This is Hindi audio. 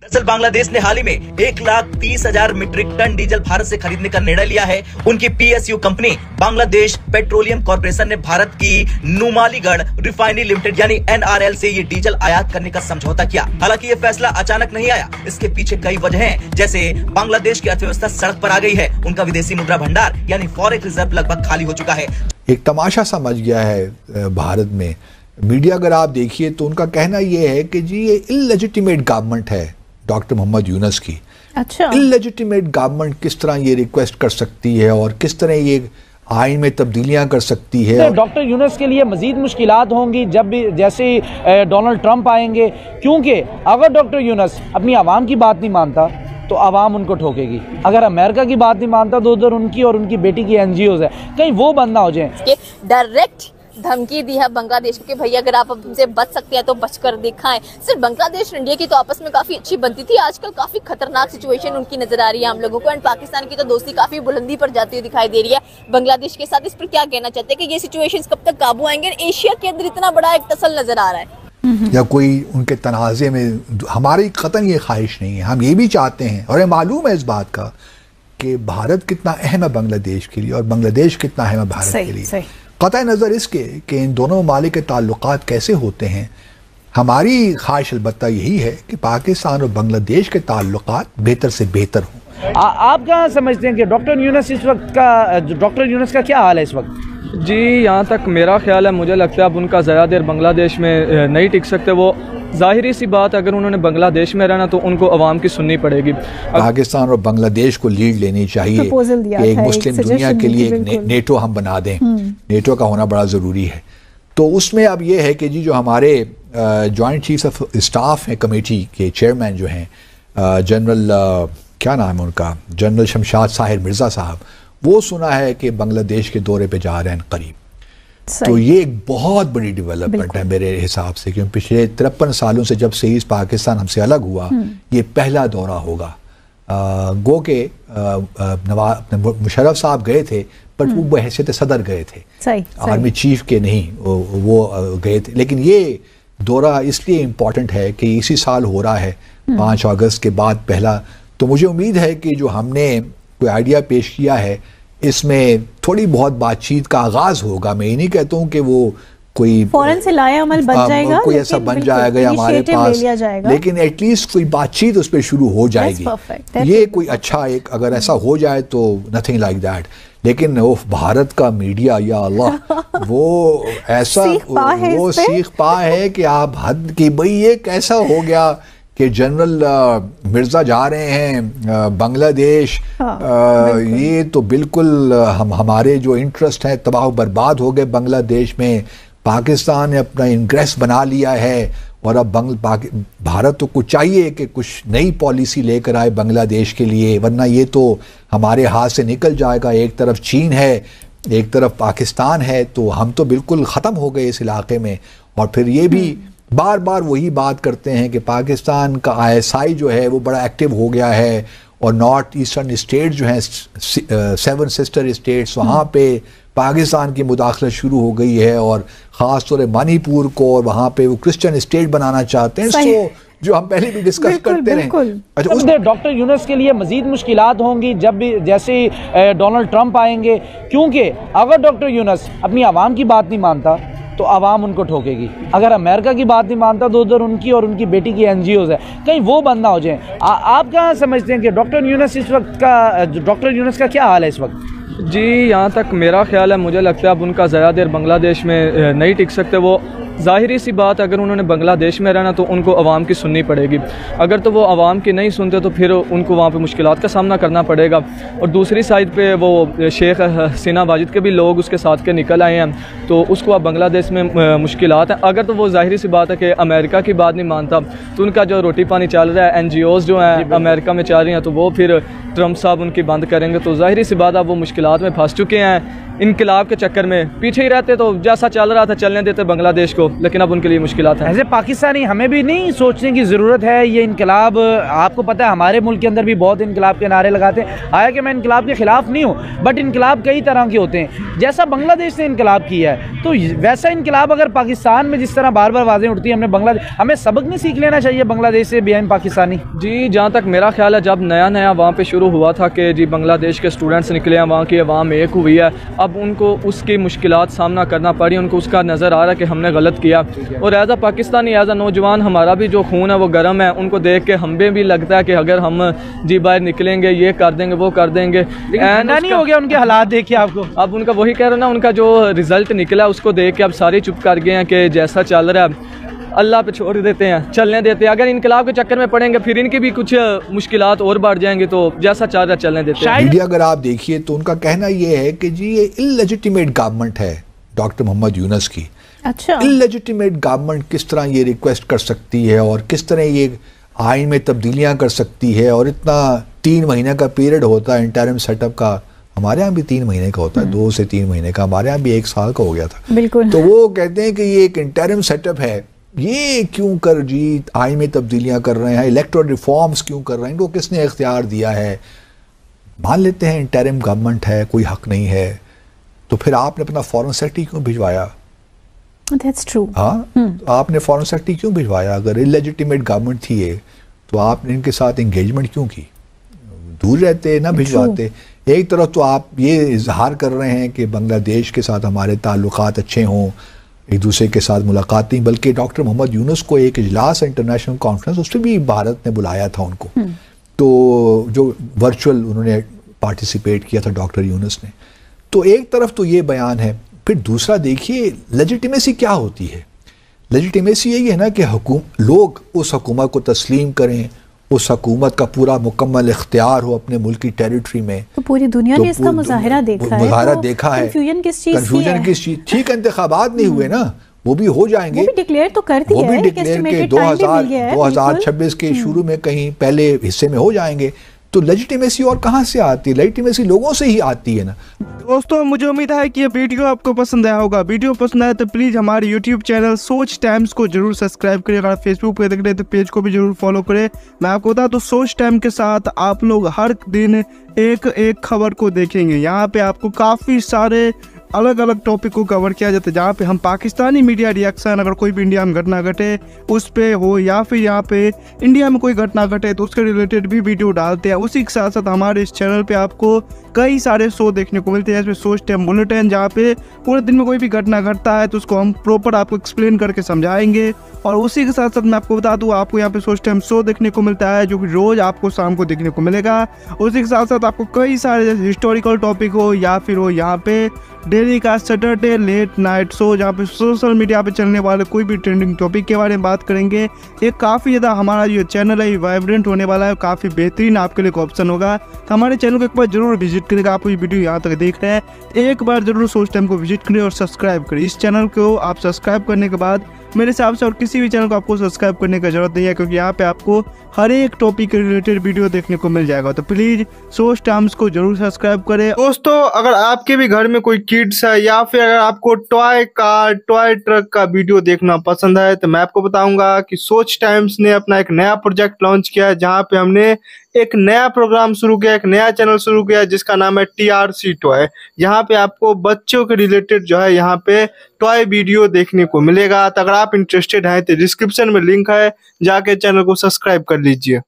दरअसल बांग्लादेश ने हाल ही में 1,30,000 मीट्रिक टन डीजल भारत से खरीदने का निर्णय लिया है। उनकी PSU company Bangladesh petroleum corporation ने भारत की नुमालीगढ़ रिफाइनरी लिमिटेड यानी NRL से ये डीजल आयात करने का समझौता किया। हालांकि ये फैसला अचानक नहीं आया, इसके पीछे कई वजह हैं, जैसे बांग्लादेश की अर्थव्यवस्था सड़क पर आ गई है, उनका विदेशी मुद्रा भंडार यानी फॉरेक्स रिजर्व लगभग खाली हो चुका है। एक तमाशा समझ गया है भारत में मीडिया, अगर आप देखिए तो उनका कहना यह है कि जी ये इललेजिटिमेट गवर्नमेंट है डॉक्टर मोहम्मद यूनुस की। अच्छा, इललेजिटिमेट गवर्नमेंट किस तरह ये रिक्वेस्ट कर सकती है और किस तरह ये आइन में तब्दीलियां कर सकती है। तो डॉक्टर यूनुस के लिए मजीद मुश्किलात होंगी जब भी जैसे डोनाल्ड ट्रंप आएंगे, क्योंकि अगर डॉक्टर यूनुस अपनी आवाम की बात नहीं मानता तो आवाम उनको ठोकेगी। अगर अमेरिका की बात नहीं मानता तो उधर उनकी और उनकी बेटी की NGOs है, कहीं वो बंद ना हो जाए। डायरेक्ट धमकी दी है बांग्लादेश को कि भैया अगर आप हमसे बच सकते हैं तो बचकर दिखाएं। सिर्फ बांग्लादेश और इंडिया की तो आपस में काफी अच्छी बनती थी, आजकल काफी खतरनाक सिचुएशन उनकी नजर आ रही है हम लोगों को। एंड पाकिस्तान की तो दोस्ती काफी बुलंदी पर जाती हुई दिखाई दे रही है बांग्लादेश के साथ। इस पर क्या कहना चाहते हैं कि ये सिचुएशन कब तक काबू आएंगे? एशिया के अंदर इतना बड़ा एक टसल नजर आ रहा है या कोई उनके तनाज़े में, हमारी कतन ये ख्वाहिश नहीं है। हम ये भी चाहते हैं और हमें मालूम है इस बात का कि भारत कितना अहम है बांग्लादेश के लिए और बांग्लादेश कितना अहम है भारत के लिए। कतई नज़र इसके कि इन दोनों ममालिक के ताल्लुकात कैसे होते हैं, हमारी ख्वाहिश अलबत्ता यही है कि पाकिस्तान और बांग्लादेश के ताल्लुकात बेहतर से बेहतर हों। आप क्या समझते हैं कि डॉक्टर यूनुस इस वक्त का, डॉक्टर यूनुस का क्या हाल है इस वक्त? जी, यहाँ तक मेरा ख्याल है, मुझे लगता है अब उनका ज़्यादा देर बांग्लादेश में नहीं टिक सकते। वो ज़ाहिरी सी बात, अगर उन्होंने बांग्लादेश में रहना तो उनको अवाम की सुननी पड़ेगी। पाकिस्तान और बांग्लादेश को लीड लेनी चाहिए कि एक मुस्लिम दुनिया के लिए एक नेटो हम बना दें। नेटो का होना बड़ा ज़रूरी है। तो उसमें अब ये है कि जी जो हमारे जॉइंट चीफ्स ऑफ स्टाफ हैं, कमेटी के चेयरमैन जो हैं जनरल क्या नाम है उनका, जनरल शमशाद साहिर मिर्ज़ा साहब, वो सुना है कि बांग्लादेश के दौरे पे जा रहे हैं करीब। तो ये एक बहुत बड़ी डेवलपमेंट है मेरे हिसाब से, क्योंकि पिछले 53 सालों से जब से ईस्ट पाकिस्तान हमसे अलग हुआ ये पहला दौरा होगा। गो के मुशर्रफ साहब गए थे पर वो बहैसियत सदर गए थे, आर्मी चीफ के नहीं, वो गए थे। लेकिन ये दौरा इसलिए इम्पोर्टेंट है कि इसी साल हो रहा है 5 अगस्त के बाद पहला। तो मुझे उम्मीद है कि जो हमने कोई आइडिया पेश किया है इसमें थोड़ी बहुत बातचीत का आगाज होगा। मैं ये नहीं कहता हूँ कि वो कोई फौरन से लाया अमल बन जाएगा, कोई ऐसा बन जाएगा या हमारे पास, लेकिन एटलीस्ट कोई बातचीत उस पर शुरू हो जाएगी। ये कोई अच्छा एक अगर ऐसा हो जाए तो नथिंग लाइक दैट। लेकिन वो भारत का मीडिया, या अल्लाह, वो ऐसा वो सीख पा है कि आप हद की, भाई ये कैसा हो गया कि जनरल मिर्ज़ा जा रहे हैं बांग्लादेश। ये तो बिल्कुल हमारे जो इंटरेस्ट हैं तबाह बर्बाद हो गए बांग्लादेश में। पाकिस्तान ने अपना इंग्रेस बना लिया है और अब भारत तो कुछ चाहिए कि कुछ नई पॉलिसी लेकर आए बांग्लादेश के लिए, वरना ये तो हमारे हाथ से निकल जाएगा। एक तरफ चीन है, एक तरफ पाकिस्तान है, तो हम तो बिल्कुल ख़त्म हो गए इस इलाके में। और फिर ये भी बार बार वही बात करते हैं कि पाकिस्तान का ISI जो है वो बड़ा एक्टिव हो गया है और नॉर्थ ईस्टर्न स्टेट जो हैं 7 सिस्टर स्टेट्स, वहाँ पे पाकिस्तान की मुदाखलत शुरू हो गई है और ख़ास तौर पर मणिपुर को, और वहाँ पे वो क्रिश्चियन स्टेट बनाना चाहते हैं। सो जो हम पहले भी डिस्कस करते रहे। अच्छा, उसमें डॉक्टर यूनुस के लिए मजीद मुश्किलात होंगी जब भी जैसे डोनाल्ड ट्रंप आएंगे, क्योंकि अगर डॉक्टर यूनुस अपनी आवाम की बात नहीं मानता तो आवाम उनको ठोकेगी। अगर अमेरिका की बात नहीं मानता तो उधर उनकी और उनकी बेटी की NGOs है, कहीं वो बंद ना हो जाए। आप क्या समझते हैं कि डॉक्टर यूनुस इस वक्त का, डॉक्टर यूनुस का क्या हाल है इस वक्त? जी, यहाँ तक मेरा ख्याल है, मुझे लगता है अब उनका ज़्यादा देर बांग्लादेश में नहीं टिक सकते। वो ज़ाहिरी सी बात, अगर उन्होंने बांग्लादेश में रहना तो उनको अवाम की सुननी पड़ेगी। अगर तो वो अवाम की नहीं सुनते तो फिर उनको वहाँ पे मुश्किलात का सामना करना पड़ेगा। और दूसरी साइड पे वो शेख हसीना वाजिद के भी लोग उसके साथ के निकल आए हैं, तो उसको अब बांग्लादेश में मुश्किलात हैं। अगर तो वो ज़ाहिरी सी बात है कि अमेरिका की बात नहीं मानता तो उनका जो रोटी पानी चल रहा है, NGOs जो हैं अमेरिका में चल रही हैं, तो वो फिर ट्रंप साहब उनकी बंद करेंगे। तो ज़ाहिरी सी बात है वो मुश्किलात में फंस चुके हैं। इनकलाब के चक्कर में पीछे ही रहते तो जैसा चल रहा था चलने देते बांग्लादेश को, लेकिन अब उनके लिए मुश्किलात है। ऐसे पाकिस्तानी हमें भी नहीं सोचने की ज़रूरत है ये इनकलाब, आपको पता है हमारे मुल्क के अंदर भी बहुत इनकलाब के नारे लगाते हैं। हालांकि मैं इनकलाब के ख़िलाफ़ नहीं हूँ, बट इनकलाब कई तरह के होते हैं। जैसा बांग्लादेश ने इनकलाब किया है तो वैसा इनकलाब अगर पाकिस्तान में जिस तरह बार बार आवाज़ें उठती हैं, हमें सबक नहीं सीख लेना चाहिए बांग्लादेश से बिहाइंड पाकिस्तानी? जी, जहाँ तक मेरा ख्याल है, जब नया नया वहाँ पे शुरू हुआ था कि जी बांग्लादेश के स्टूडेंट्स निकले हैं, वहाँ की अवाम एक हुई है, अब उनको उसकी मुश्किलात सामना करना पड़ी, उनको उसका नज़र आ रहा है कि हमने गलत किया। और as a Pakistani, as a नौजवान, हमारा भी जो खून है वो गर्म है, उनको देख के हमें भी लगता है कि अगर हम जी बाहर निकलेंगे, ये कर देंगे, वो कर देंगे। नहीं हो गया उनके हालात देख के आपको? अब उनका वही कह रहे हैं ना, उनका जो रिज़ल्ट निकला उसको देख के अब सारे चुप कर गए हैं कि जैसा चल रहा है अल्लाह पे छोड़ देते हैं, चलने देते हैं। अगर इनकलाब के चक्कर में पड़ेंगे फिर इनकी भी कुछ मुश्किलात और बढ़ जाएंगी, तो जैसा चल रहा है चलने देते हैं। मीडिया अगर आप देखिए तो उनका कहना ये है कि जी ये इललेजिटिमेट गवर्नमेंट है डॉक्टर मोहम्मद यूनुस की। अच्छा, इललेजिटिमेट गवर्नमेंट किस तरह ये रिक्वेस्ट कर सकती है और किस तरह ये आइन में तब्दीलियां कर सकती है, और इतना 3 महीने का पीरियड होता है इंटरिम सेटअप का। हमारे यहाँ भी 3 महीने का होता है, 2 से 3 महीने का, हमारे यहाँ भी 1 साल का हो गया था। बिल्कुल। तो वो कहते हैं कि ये एक इंटरिम सेटअप है, ये क्यों कर जी आइन में तब्दीलियां कर रहे हैं, इलेक्टोरल रिफॉर्म्स क्यों कर रहे हैं, इनको किसने इख्तियार दिया है? मान लेते हैं इंटरिम गवर्नमेंट है, कोई हक नहीं है, तो फिर आपने अपना फॉरेन सेक्रेटरी क्यों भिजवाया? That's true. हाँ, तो आपने फॉरेन सेक्रेटरी क्यों भिजवाया? अगर इलेजिटिमेट गवर्नमेंट थी ये, तो आपने इनके साथ इंगेजमेंट क्यों की? दूर रहते ना भिजवाते। एक तरफ तो आप ये इजहार कर रहे हैं कि बांग्लादेश के साथ हमारे ताल्लुकात अच्छे हों, एक दूसरे के साथ मुलाकात नहीं, बल्कि डॉक्टर मोहम्मद यूनुस को एक इजलास इंटरनेशनल कॉन्फ्रेंस, उसमें भी भारत ने बुलाया था उनको, तो जो वर्चुअल उन्होंने पार्टिसिपेट किया था डॉक्टर यूनुस ने। तो एक तरफ तो ये बयान है, फिर दूसरा देखिए लेजिटिमेसी क्या होती है। लेजिटिमेसी यही है ना कि लोग उस हुकूमत को तस्लीम करें, उस हुकूमत का पूरा मुकम्मल इख्तियार हो अपने मुल्क की टेरिटरी में। तो पूरी दुनिया ने इसका मुजाहिरा देखा है। मुजाहिरा देखा है। कंफ्यूजन किस चीज ठीक है, इंतखाबात नहीं हुए ना, वो भी हो जाएंगे, वो भी डिक्लेयर तो कर दिया है, वो भी डिक्लेयर के 2026 के शुरू में कहीं पहले हिस्से में हो जाएंगे। तो लेजिटिमेसी और कहाँ से आती है? लेजिटिमेसी लोगों से ही आती है ना। दोस्तों, मुझे उम्मीद है कि ये वीडियो आपको पसंद आया होगा। वीडियो पसंद आया तो प्लीज़ हमारे यूट्यूब चैनल सोच टाइम्स को जरूर सब्सक्राइब करें। अगर फेसबुक पे देख रहे हैं तो पेज को भी जरूर फॉलो करें। मैं आपको बता तो सोच टाइम के साथ आप लोग हर दिन एक खबर को देखेंगे। यहाँ पे आपको काफ़ी सारे अलग अलग टॉपिक को कवर किया जाता है, जहाँ पे हम पाकिस्तानी मीडिया रिएक्शन, अगर कोई भी इंडिया में घटना घटे उस पे हो, या फिर यहाँ पे इंडिया में कोई घटना घटे तो उसके रिलेटेड भी वीडियो डालते हैं। उसी के साथ साथ हमारे इस चैनल पे आपको कई सारे शो देखने को मिलते हैं, जैसे सोच टाइम बुलेटिन, जहाँ पे पूरे दिन में कोई भी घटना घटता है तो उसको हम प्रॉपर आपको एक्सप्लेन करके समझाएंगे। और उसी के साथ साथ मैं आपको बता दूँ, आपको यहाँ पे सोच टाइम शो देखने को मिलता है जो कि रोज़ आपको शाम को देखने को मिलेगा। उसी के साथ साथ आपको कई सारे जैसे हिस्टोरिकल टॉपिक हो या फिर हो यहाँ पे डेली का सैटरडे लेट नाइट शो, जहाँ पे सोशल मीडिया पे चलने वाले कोई भी ट्रेंडिंग टॉपिक के बारे में बात करेंगे। ये काफ़ी ज़्यादा हमारा जो चैनल है वाइब्रेंट होने वाला है, काफ़ी बेहतरीन आपके लिए एक ऑप्शन होगा। तो हमारे चैनल को एक बार जरूर विजिट करेगा। आप ये वीडियो यहाँ तक देख रहे हैं, एक बार जरूर सोच टाइम को विजिट करें और सब्सक्राइब करें। इस चैनल को आप सब्सक्राइब करने के बाद मेरे हिसाब से और किसी भी चैनल को आपको सब्सक्राइब करने की जरूरत नहीं है, क्योंकि यहाँ पे आपको हर एक टॉपिक के रिलेटेड वीडियो देखने को मिल जाएगा। तो प्लीज सोच टाइम्स को जरूर सब्सक्राइब करें। दोस्तों, अगर आपके भी घर में कोई किड्स है या फिर अगर आपको टॉय कार, टॉय ट्रक का वीडियो देखना पसंद है, तो मैं आपको बताऊंगा कि सोच टाइम्स ने अपना एक नया प्रोजेक्ट लॉन्च किया है, जहाँ पे हमने एक नया प्रोग्राम शुरू किया, एक नया चैनल शुरू किया जिसका नाम है TRC टॉय। यहाँ पे आपको बच्चों के रिलेटेड जो है यहाँ पे टॉय वीडियो देखने को मिलेगा। तो अगर आप इंटरेस्टेड हैं तो डिस्क्रिप्शन में लिंक है, जाके चैनल को सब्सक्राइब कर लीजिए।